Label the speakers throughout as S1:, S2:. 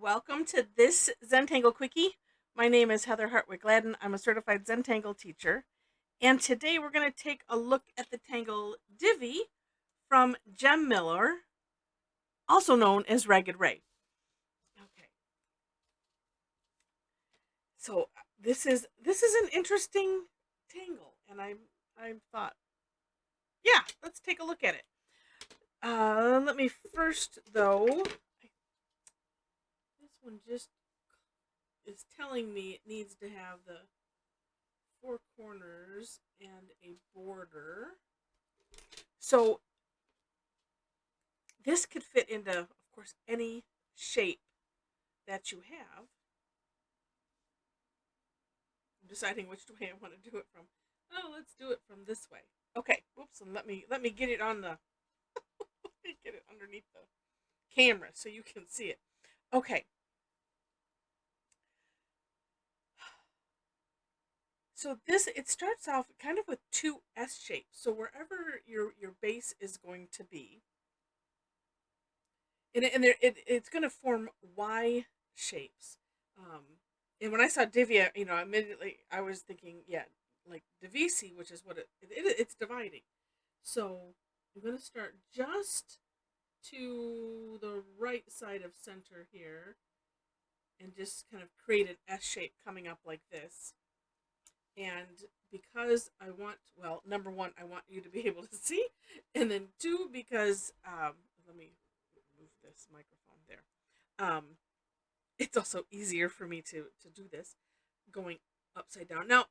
S1: welcome to this Zentangle Quickie. My name is Heather Hartwick Gladden. I'm a certified Zentangle teacher. And today we're going to take a look at the tangle Divi from Jem Miller, also known as Ragged Ray. Okay. So this is an interesting tangle, and I thought, yeah, let's take a look at it. Let me first though. This one just is telling me it needs to have the four corners and a border. So this could fit into, of course, any shape that you have. I'm deciding which way I want to do it from. Oh, let's do it from this way. Okay. Whoops, and let me get it on the get it underneath the camera so you can see it. Okay. So this it starts off kind of with two S shapes. So wherever your base is going to be, it's going to form Y shapes. Um, and when I saw Divya, immediately I was thinking, yeah, like Divisi, which is what it's dividing. So I'm going to start just to the right side of center here and just kind of create an S shape coming up like this. And because I want, well, number one, I want you to be able to see, and then two, because let me move this microphone there. It's also easier for me to do this going upside down. Now,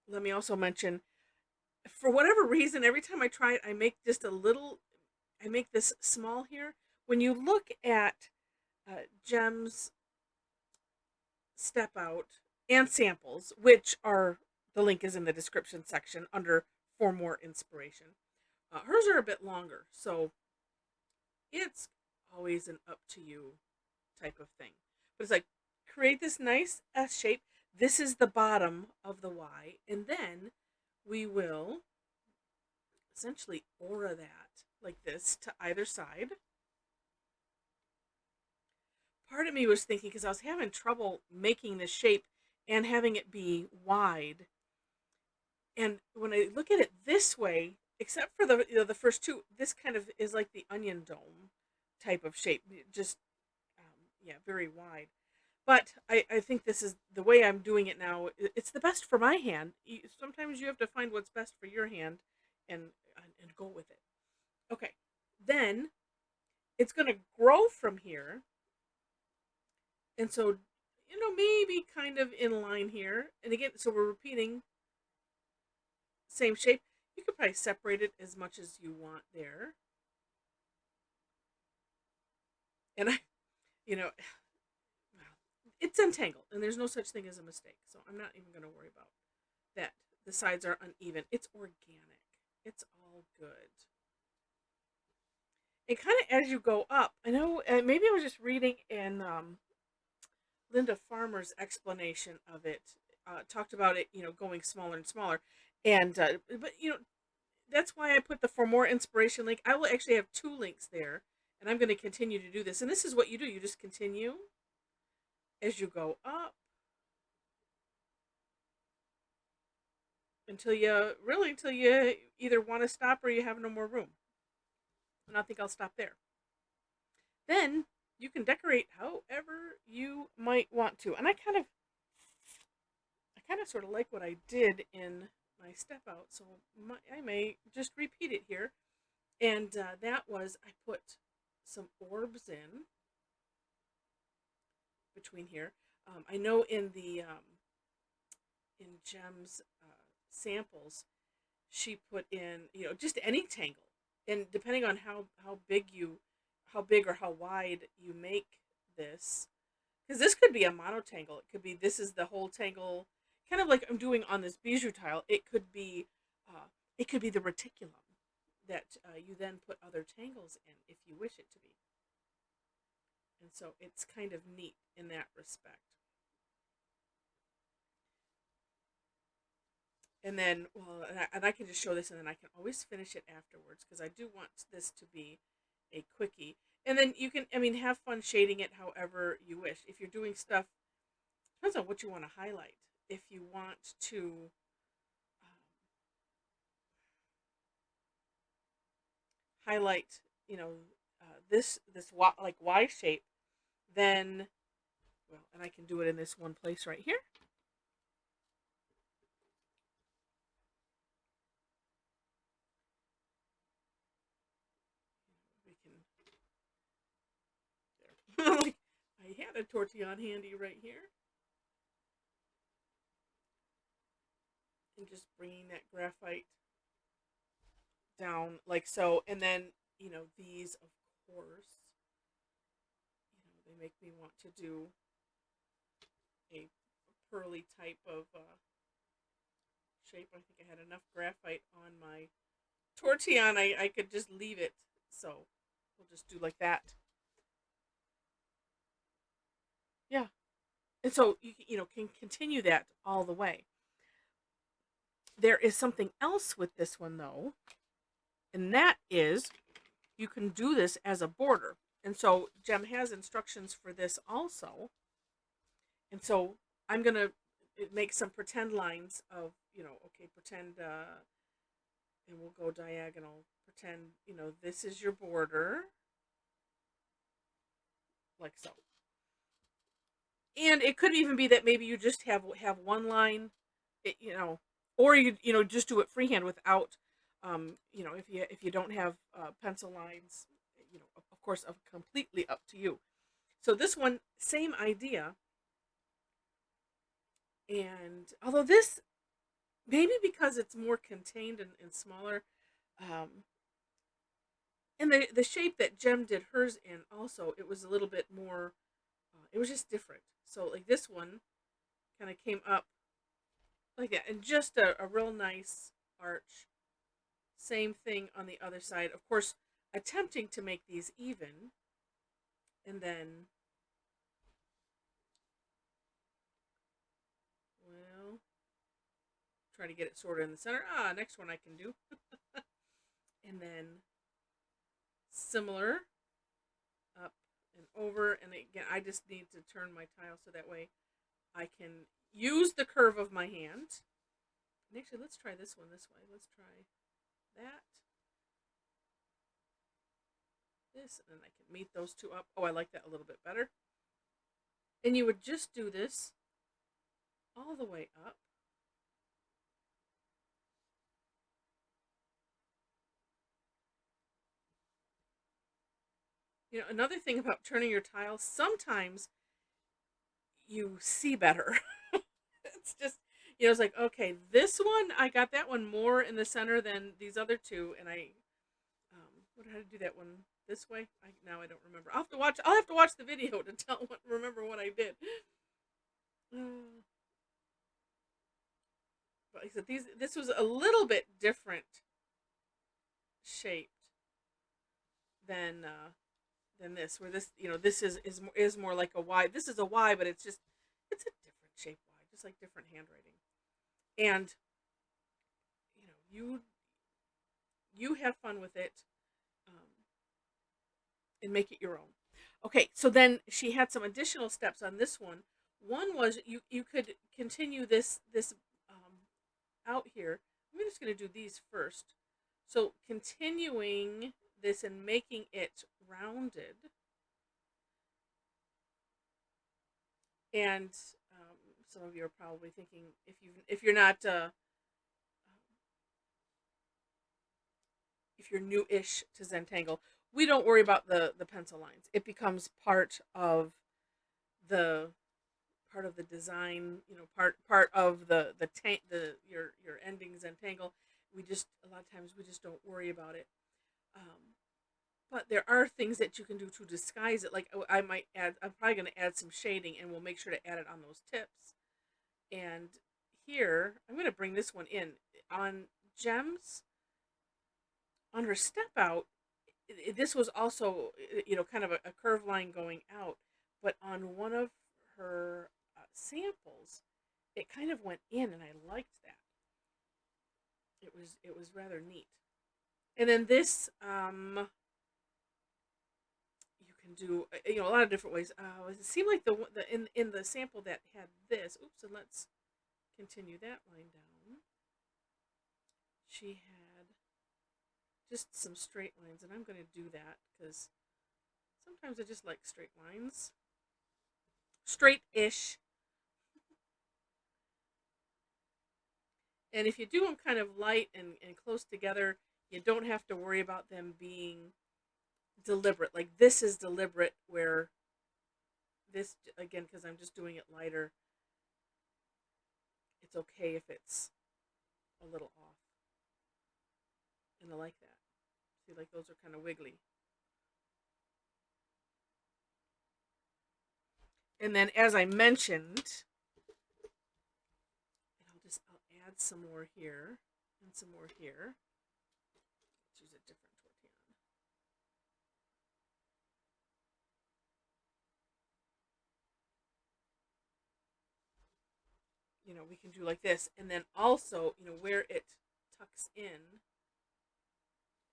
S1: let me also mention, for whatever reason, every time I try it, I make just a little, I make this small here. When you look at Jem's step out and samples, which are, the link is in the description section under for more inspiration. Hers are a bit longer, so it's always an up to you type of thing. But it's like, create this nice S shape. This is the bottom of the Y, and then we will essentially aura that like this to either side. Part of me was thinking, because I was having trouble making this shape and having it be wide. And when I look at it this way, except for the first two, this kind of is like the onion dome type of shape, just yeah, very wide. But I think this is the way I'm doing it now. It's the best for my hand. Sometimes you have to find what's best for your hand, and go with it. Okay, then it's going to grow from here, and so maybe kind of in line here. And again, so we're repeating same shape. You could probably separate it as much as you want there. And you know, it's entangled, and there's no such thing as a mistake. So I'm not even going to worry about that. The sides are uneven. It's organic. It's all good. And kind of as you go up, I know maybe I was just reading in Linda Farmer's explanation of it. Talked about it, going smaller and smaller, and but that's why I put the for more inspiration link. I will actually have two links there, and I'm going to continue to do this. And this is what you do: you just continue as you go up until you either want to stop or you have no more room. And I think I'll stop there. Then you can decorate however you might want to. And I kind of sort of like what I did in my step out, so I may just repeat it here. And that was, I put some orbs between here. I know in Jem's samples, she put in just any tangle, and depending on how big or how wide you make this, because this could be a monotangle. It could be, this is the whole tangle, kind of like I'm doing on this bijou tile. Uh, it could be the reticulum that you then put other tangles in if you wish it to be. And so it's kind of neat in that respect. And then, well, and I can just show this, and then I can always finish it afterwards, because I do want this to be a quickie. And then you can, I mean, have fun shading it however you wish. If you're doing stuff, depends on what you want to highlight. If you want to highlight, you know, this like Y shape, then, well, and I can do it in this one place right here. We can, there. I had a tortillon handy right here. And just bringing that graphite down like so. And then, these, of course, they make me want to do a pearly type of shape. I think I had enough graphite on my tortillon. I could just leave it. So we'll just do like that. Yeah. And so you can continue that all the way. There is something else with this one though, and that is you can do this as a border. And so Jem has instructions for this also. And so I'm going to make some pretend lines of, okay, pretend, and we'll go diagonal. Pretend, this is your border. Like so. And it could even be that maybe you just have one line, or you just do it freehand without, if you don't have pencil lines, of course, completely up to you. So this one, same idea. And although this, maybe because it's more contained and smaller, um, and the shape that Jem did hers in also, it was a little bit more, it was just different. So like this one kind of came up like that, and just a real nice arch. Same thing on the other side. Of course, attempting to make these even, and then, well, try to get it sort of in the center. Next one I can do. And then similar up and over. And again, I just need to turn my tile so that way I can use the curve of my hand. And actually, let's try this one this way. Let's try that. This, and then I can meet those two up. Oh, I like that a little bit better. And you would just do this all the way up. Another thing about turning your tiles, sometimes you see better. It's just, it's like, okay, this one, I got that one more in the center than these other two. And what, how to do that one this way? Now I don't remember. I'll have to watch the video to remember what I did. But like I said, this was a little bit different shaped than this, where this, this is more like a Y. This is a Y, but it's a different shape Y, just like different handwriting. And you have fun with it, and make it your own. Okay, so then she had some additional steps on this one. One was you could continue this out here. I'm just going to do these first. So continuing this and making it rounded. And some of you are probably thinking, if you're not if you're new-ish to Zentangle, we don't worry about the pencil lines. It becomes part of the design, part of the your ending Zentangle. A lot of times we just don't worry about it. But there are things that you can do to disguise it. Like I'm probably going to add some shading, and we'll make sure to add it on those tips. And here, I'm going to bring this one in. On Jem's, on her step out, this was also, kind of a curve line going out. But on one of her samples, it kind of went in, and I liked that. It was rather neat. And then this, can do a lot of different ways. It seemed like the in the sample that had this. Oops, and let's continue that line down. She had just some straight lines, and I'm going to do that because sometimes I just like straight lines, straight-ish. And if you do them kind of light and close together, you don't have to worry about them being deliberate. Like this is deliberate, where this, again, because I'm just doing it lighter, it's okay if it's a little off. And I like that. See, like those are kind of wiggly. And then, as I mentioned, I'll add some more here and some more here. Let's use a different tortillon. We can do like this, and then also, where it tucks in,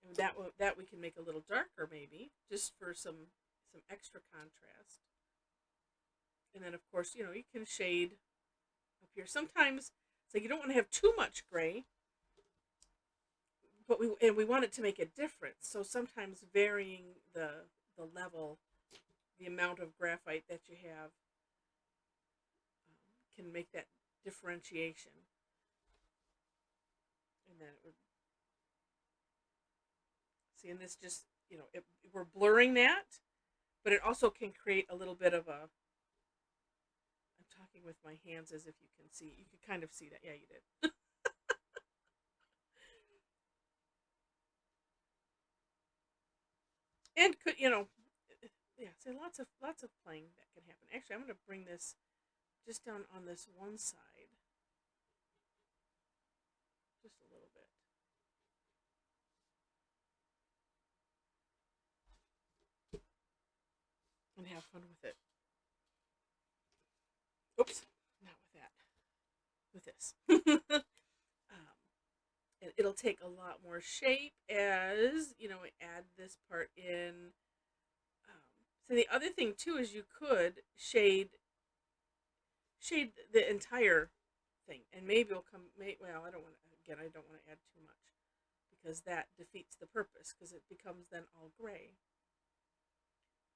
S1: and that we can make a little darker, maybe just for some extra contrast. And then, of course, you can shade up here. Sometimes it's like you don't want to have too much gray, but we want it to make a difference. So sometimes varying the level, the amount of graphite that you have, can make that differentiation. And then it would see, and this just, we're blurring that, but it also can create a little bit of a. I'm talking with my hands as if you can see. You could kind of see that. Yeah, you did. And could, yeah, so lots of playing that can happen. Actually, I'm going to bring this just down on this one side, just a little bit, and have fun with it. Oops, not with that. With this. It'll take a lot more shape as we add this part in. So the other thing too is you could shade the entire thing, and maybe it'll come. Well, I don't want to. Again, I don't want to add too much because that defeats the purpose, because it becomes then all gray,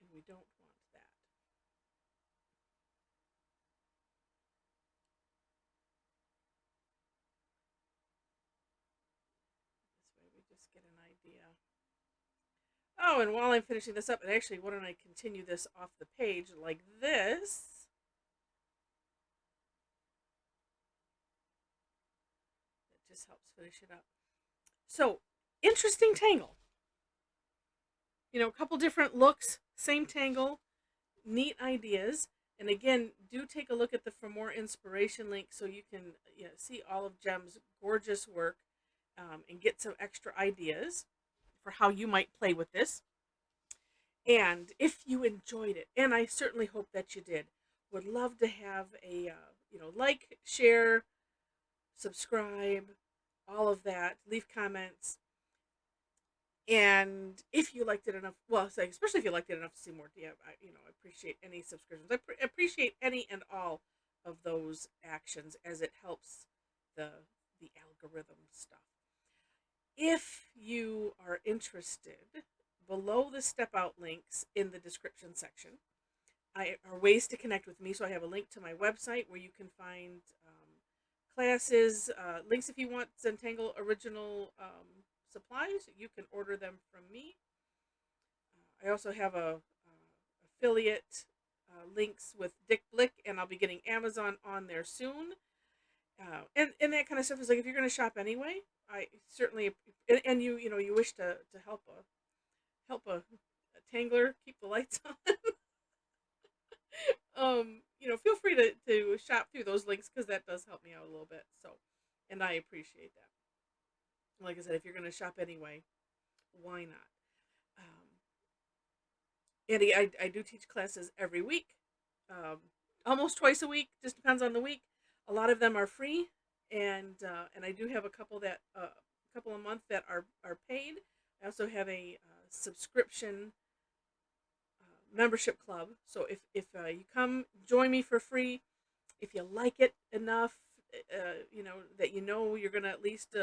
S1: and we don't want that. This way, we just get an idea. Oh, and while I'm finishing this up, and actually, why don't I continue this off the page like this? That just helps finish it up. So, interesting tangle. A couple different looks, same tangle, neat ideas. And again, do take a look at the For More Inspiration link so you can see all of Jem's gorgeous work, and get some extra ideas for how you might play with this. And if you enjoyed it, and I certainly hope that you did, would love to have a like, share, subscribe, all of that. Leave comments. And if you liked it enough, well, especially if you liked it enough to see more, I appreciate any subscriptions. I appreciate any and all of those actions, as it helps the algorithm stuff. If you are interested, below the step out links in the description section are ways to connect with me. So I have a link to my website where you can find classes, links if you want Zentangle original supplies. You can order them from me. I also have a affiliate links with Dick Blick, and I'll be getting Amazon on there soon. And that kind of stuff is like, if you're going to shop anyway, I certainly, and you wish to help a tangler keep the lights on. Feel free to shop through those links, because that does help me out a little bit. So, and I appreciate that. Like I said, if you're going to shop anyway, why not? And I do teach classes every week, almost twice a week. Just depends on the week. A lot of them are free, and I do have a couple a month that are paid. I also have a subscription membership club. So if you come join me for free, if you like it enough, that you're gonna at least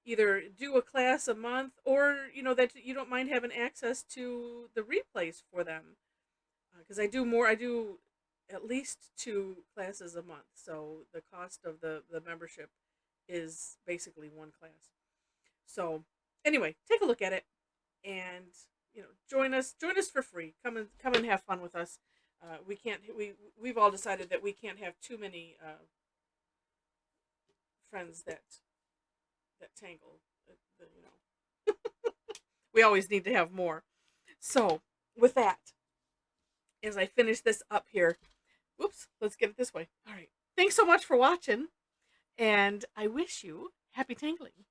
S1: either do a class a month, or that you don't mind having access to the replays for them, because I do at least 2 classes a month, so the cost of the membership is basically one class. So anyway, take a look at it, and join us for free. Come and have fun with us. We've all decided that we can't have too many friends that tangle. We always need to have more. So with that, as I finish this up here, whoops, let's get it this way. All right. Thanks so much for watching, and I wish you happy tangling.